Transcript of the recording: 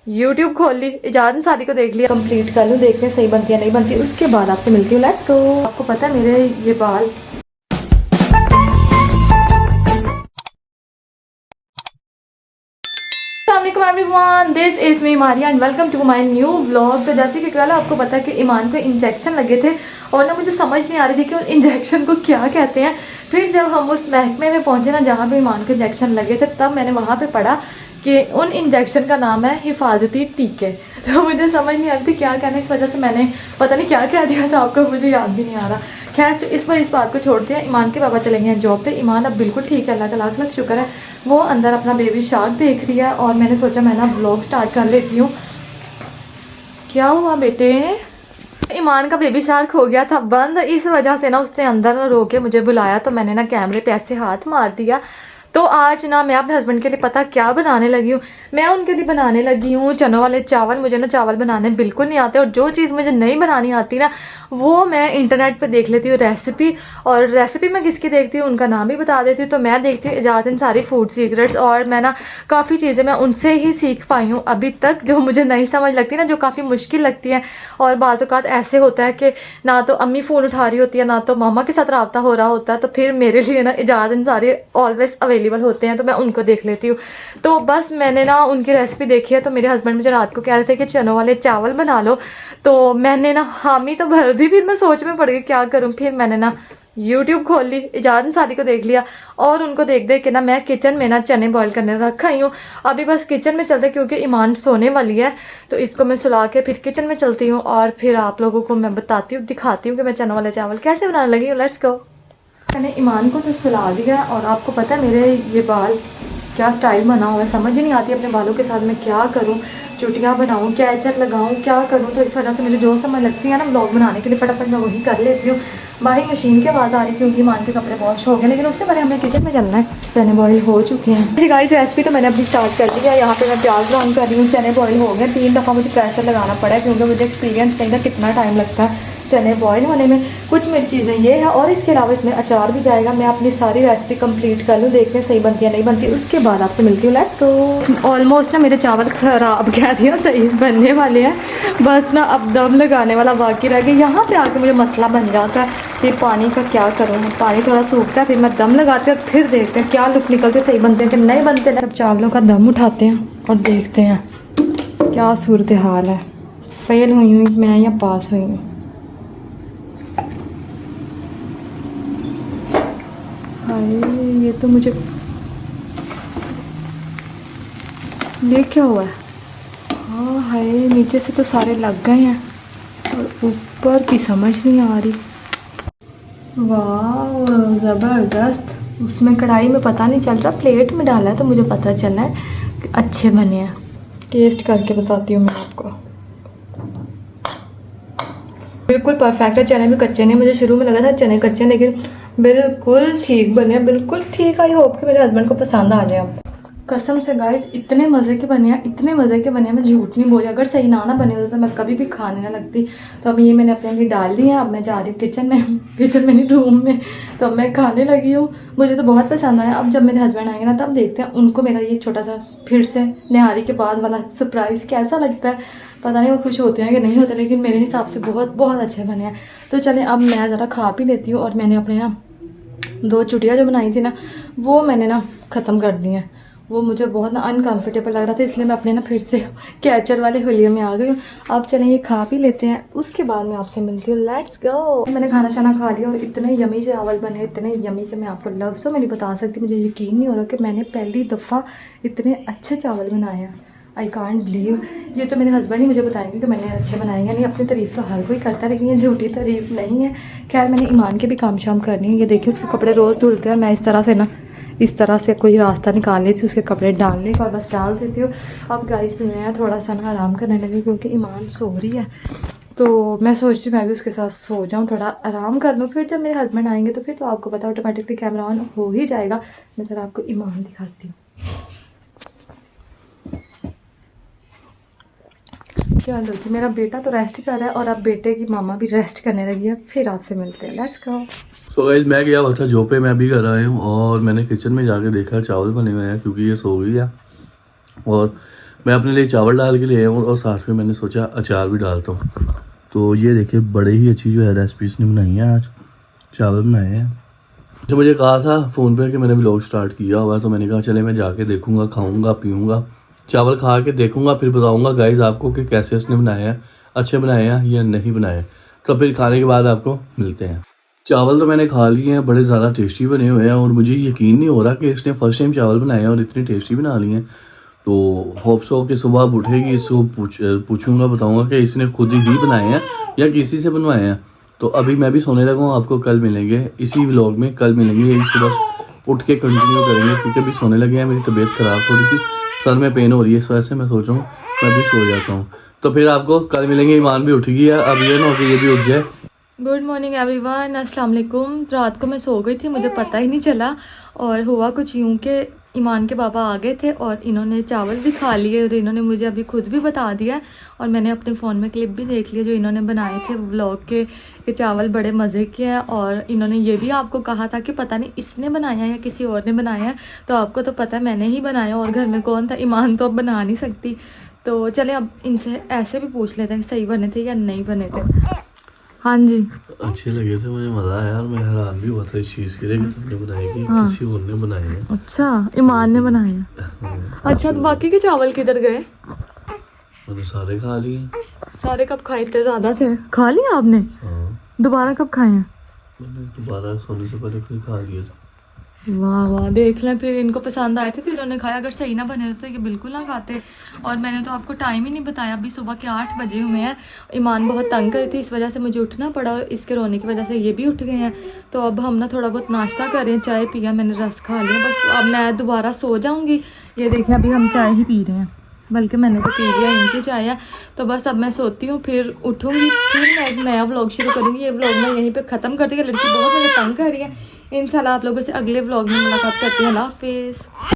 YouTube खोल ली, इजाज़त शादी को देख लिया, कंप्लीट कर लूँ, देखते हैं सही बनती है नहीं बनती, उसके बाद आपसे मिलती हूँ। Let's go. आपको पता है मेरे ये बाल everyone, this is me Maria and welcome to my new vlog. तो जैसे कि कल आपको पता है कि ईमान को इंजेक्शन लगे थे और ना मुझे समझ नहीं आ रही थी कि उन इंजेक्शन को क्या कहते हैं। फिर जब हम उस महकमे में पहुंचे ना जहाँ पे ईमान को इंजेक्शन लगे थे, तब मैंने वहाँ पे पढ़ा कि उन इंजेक्शन का नाम है हिफाजती टीके। तो मुझे समझ नहीं आ रही थी क्या कहना, इस वजह से मैंने पता नहीं क्या कह दिया था आपको, मुझे याद भी नहीं आ रहा। खैर इस बात को छोड़ते हैं। ईमान के पापा चले गए हैं जॉब पे। ईमान अब बिल्कुल ठीक है, अल्लाह का लाख लाख शुक्र है। वो अंदर अपना बेबी शार्क देख रही है और मैंने सोचा मैं ना व्लॉग स्टार्ट कर लेती हूँ। क्या हुआ बेटे? ईमान का बेबी शार्क हो गया था बंद, इस वजह से ना उसने अंदर ना रो के मुझे बुलाया, तो मैंने ना कैमरे पे ऐसे हाथ मार दिया। तो आज ना मैं अपने हस्बैंड के लिए पता क्या बनाने लगी हूँ, मैं उनके लिए बनाने लगी हूँ चनों वाले चावल। मुझे ना चावल बनाने बिल्कुल नहीं आते और जो चीज़ मुझे नहीं बनानी आती ना वो मैं इंटरनेट पे देख लेती हूँ रेसिपी। और रेसिपी मैं किसकी देखती हूँ उनका नाम भी बता देती हूँ। तो मैं देखती हूँ इजाज़त अंसारी फूड सीक्रेट्स, और मैं ना काफ़ी चीज़ें मैं उनसे ही सीख पाई हूँ अभी तक, जो मुझे नहीं समझ लगती ना, जो काफ़ी मुश्किल लगती है। और बाज़ औक़ात ऐसे होता है कि ना तो अम्मी फ़ोन उठा रही होती है ना तो मामा के साथ रब्ता हो रहा होता है, तो फिर मेरे लिए ना इजाज़त अंसारी ऑलवेज अवेलेबल होते हैं, तो मैं उनको देख लेती हूँ। तो बस मैंने ना उनकी रेसिपी देखी है। तो मेरे हस्बैंड मुझे रात को कह रहे थे कि चनों वाले चावल बना लो, तो मैंने ना हामी तो भर दी। फिर मैं सोच में पड़ गई क्या करूँ, फिर मैंने ना YouTube खोल ली, इजाज़त शादी को देख लिया और उनको देख देख के ना मैं किचन में ना चने बॉईल करने रखा ही हूँ। अभी बस किचन में चलते क्योंकि ईमान सोने वाली है, तो इसको मैं सुला के फिर किचन में चलती हूँ और फिर आप लोगों को मैं बताती हूँ, दिखाती हूँ कि मैं चनों वाले चावल कैसे बनाने लगी हूँ। लेट्स गो। मैंने ईमान को तो सुला दिया और आपको पता है मेरे ये बाल क्या स्टाइल बना हुआ है, समझ ही नहीं आती अपने बालों के साथ मैं क्या करूं, चुटियाँ बनाऊं, कैचर लगाऊं, क्या करूं। तो इस वजह से मुझे जो समझ लगती है ना ब्लॉग बनाने के लिए फटाफट मैं वही कर लेती हूँ। बाहर मशीन की आवाज़ आ रही क्योंकि ईमान के कपड़े वॉश हो गए, लेकिन उससे पहले हमें किचन में चलना है। चने बॉयल हो चुके हैं जी गाइस। रेसिपी तो मैंने अपनी स्टार्ट कर दी है। यहाँ पे मैं प्याज ब्राउन कर रही हूँ, चने बॉयल हो गए। 3 दफ़ा मुझे प्रेशर लगाना पड़ा है क्योंकि मुझे एक्सपीरियंस नहीं था कितना टाइम लगता है चने बॉयल होने में। कुछ मेरी चीज़ें ये है और इसके अलावा इसमें अचार भी जाएगा। मैं अपनी सारी रेसिपी कंप्लीट कर लूँ, देखते हैं सही बनती है नहीं बनती, उसके बाद आपसे मिलती हूँ। Let's go. ऑलमोस्ट ना मेरे चावल ख़राब कह दिया, सही बनने वाले हैं, बस ना अब दम लगाने वाला बाकी रह गया। यहाँ पे आके मुझे मसला बन जाता है कि पानी का क्या करूँ, पानी थोड़ा सूखता है, फिर मैं दम लगाती हूँ, फिर देखते हैं क्या लुक निकलते, सही बनते हैं कि नहीं बनते। अब चावलों का दम उठाते हैं और देखते हैं क्या सूरत हाल है, फेल हुई हूँ मैं या पास हुई हूँ। ये तो मुझे ये क्या हुआ है? हाँ हाय, नीचे से तो सारे लग गए हैं और ऊपर की समझ नहीं आ रही। वाह ज़बरदस्त। उसमें कढ़ाई में पता नहीं चल रहा, प्लेट में डाला है तो मुझे पता चला है कि अच्छे बने हैं। टेस्ट करके बताती हूँ मैं आपको। बिल्कुल परफेक्ट है। चने भी कच्चे नहीं, मुझे शुरू में लगा था चने कच्चे, लेकिन बिल्कुल ठीक बने, बिल्कुल ठीक। आई होप कि मेरे हस्बैंड को पसंद आ जाए। अब कसम से गाइस इतने मज़े के बने हैं, इतने मज़े के बने हैं, मैं झूठ नहीं बोली। अगर सही ना बने होते तो मैं कभी भी खाने ना लगती। तो अब ये मैंने अपने लिए डाल दी है। अब मैं जा रही हूँ किचन में, किचन में नहीं रूम में, तो अब मैं खाने लगी हूँ। मुझे तो बहुत पसंद आया। अब जब मेरे हस्बैंड आएंगे ना तब देखते हैं उनको मेरा ये छोटा सा फिर से निहारी के बाद वाला सरप्राइज़ कैसा लगता है। पता नहीं वो खुश होते हैं कि नहीं होते, लेकिन मेरे हिसाब से बहुत बहुत अच्छे बने हैं। तो चलें अब मैं ज़रा खा पी लेती हूँ। और मैंने अपने ना 2 चुटियाँ जो बनाई थी ना वो मैंने ना ख़त्म कर दी हैं। वो मुझे बहुत ना अनकंफर्टेबल लग रहा था, इसलिए मैं अपने ना फिर से कैचर वाले हुलिये में आ गई हूँ। अब चलें ये खा पी लेते हैं, उसके बाद मैं आपसे मिलती हूँ। लेट्स गो। मैंने खाना शाना खा लिया और इतने यमी चावल बने, इतने यमी कि मैं आपको लफ्ज़ों में नहीं बता सकती। मुझे यकीन नहीं हो रहा कि मैंने पहली दफ़ा इतने अच्छे चावल बनाए हैं। I can't believe. ये तो मेरे हस्बैंड ही मुझे बताएंगे कि मैंने अच्छे बनाए हैं। नहीं, अपनी तारीफ़ तो हर कोई करता है, लेकिन ये झूठी तारीफ़ नहीं है। खैर मैंने ईमान के भी काम शाम करनी है। ये देखिए उसके कपड़े रोज़ धुलते हैं, मैं इस तरह से कोई रास्ता निकाल लेती हूँ उसके कपड़े डालने का और बस डाल देती हूँ। अब गाइस मैं थोड़ा सा ना आराम करने लगी क्योंकि ईमान सो रही है, तो मैं सोचती हूँ मैं भी उसके साथ सो जाऊँ, थोड़ा आराम कर लूँ। फिर जब मेरे हस्बैंड आएंगे तो फिर तो आपको पता ऑटोमेटिकली कैमरा ऑन हो ही जाएगा। मैं ज़रा आपको ईमान दिखाती हूँ। चलो जी, मेरा बेटा तो रेस्ट कर रहा है और अब बेटे की मामा भी रेस्ट करने लगी है। फिर आपसे मिलते हैं। Let's go. सो गाइस मैं गया हुआ था जॉब पे, मैं अभी घर आया हूँ और मैंने किचन में जाके देखा चावल बने हुए हैं क्योंकि ये सो गई है। और मैं अपने लिए चावल डाल के ले आया हूँ और साथ में मैंने सोचा अचार भी डालता हूँ। तो ये देखिए बड़े ही अच्छी जो है रेसिपी इसने बनाई है। आज चावल बनाए हैं। तो मुझे कहा था फ़ोन पे कि मैंने व्लॉग स्टार्ट किया हुआ, तो मैंने कहा चले मैं जाके देखूँगा, खाऊँगा, पीऊँगा, चावल खा के देखूँगा, फिर बताऊँगा गाइस आपको कि कैसे इसने बनाए हैं, अच्छे बनाए हैं या नहीं बनाए। तो फिर खाने के बाद आपको मिलते हैं। चावल तो मैंने खा लिए हैं, बड़े ज़्यादा टेस्टी बने हुए हैं और मुझे यकीन नहीं हो रहा कि इसने फर्स्ट टाइम चावल बनाए हैं और इतनी टेस्टी बना लिए हैं। तो होप सो कि सुबह अब उठेगी, इसको पूछूंगा, बताऊंगा कि इसने खुद ही बनाए हैं या किसी से बनवाए हैं। तो अभी मैं भी सोने लगा हूँ, आपको कल मिलेंगे इसी व्लॉग में, कल मिलेंगे। इसको बस उठ के कंटिन्यू करेंगे क्योंकि अभी सोने लगे हैं। मेरी तबीयत ख़राब थोड़ी सी, सर में पेन हो रही है, इस वजह से मैं सोच रहा हूँ मैं भी सो जाता हूँ। तो फिर आपको कल मिलेंगे। ईमान भी उठ गई है, अब ये ना हो कि ये भी उठ जाए। गुड मॉर्निंग एवरीवन, अस्सलाम वालेकुम। रात को मैं सो गई थी, मुझे पता ही नहीं चला। और हुआ कुछ यूँ कि ईमान के पापा आ गए थे और इन्होंने चावल भी खा लिए और इन्होंने मुझे अभी खुद भी बता दिया और मैंने अपने फ़ोन में क्लिप भी देख लिया जो इन्होंने बनाए थे व्लॉग के, कि चावल बड़े मज़े के हैं। और इन्होंने ये भी आपको कहा था कि पता नहीं इसने बनाया है या किसी और ने बनाया है। तो आपको तो पता है मैंने ही बनाया और घर में कौन था, ईमान तो अब बना नहीं सकती। तो चले अब इनसे ऐसे भी पूछ लेते हैं कि सही बने थे या नहीं बने थे। हाँ जी, अच्छे लगे थे, मुझे मज़ा आया और मैं हैरान भी हुआ था इस चीज़ के लिए कि तुमने बनाई कि किसी और ने बनाए हैं। अच्छा ईमान ने बनाया। अच्छा तो बाकी के चावल किधर गए? मैंने सारे खा लिए। सारे कब खाए? इतने ज़्यादा थे, खा लिए आपने? हाँ, दोबारा कब खाए हैं? मैंने दोबारा सोने से पहले फिर खा लिए थे। वाह वाह, देख लें, फिर इनको पसंद आए थे तो इन्होंने खाया। अगर सही ना बने तो ये बिल्कुल ना खाते। और मैंने तो आपको टाइम ही नहीं बताया, अभी सुबह के 8 बजे हुए हैं। ईमान बहुत तंग कर थी, इस वजह से मुझे उठना पड़ा और इसके रोने की वजह से ये भी उठ गए हैं। तो अब हम ना थोड़ा बहुत नाश्ता करें, चाय पिया, मैंने रस खा लिया, बस अब मैं दोबारा सो जाऊँगी। ये देखें अभी हम चाय ही पी रहे हैं, बल्कि मैंने तो पी लिया, इनकी चाय है। तो बस अब मैं सोती हूँ, फिर उठूँगी, फिर मैं एक नया व्लॉग शुरू करूँगी। ये व्लॉग मैं यहीं पे ख़त्म कर दी। लड़की बहुत मुझे तंग कर रही है। इंशाल्लाह आप लोगों से अगले व्लॉग में मुलाकात करती हूँ। अल्लाह हाफिज़।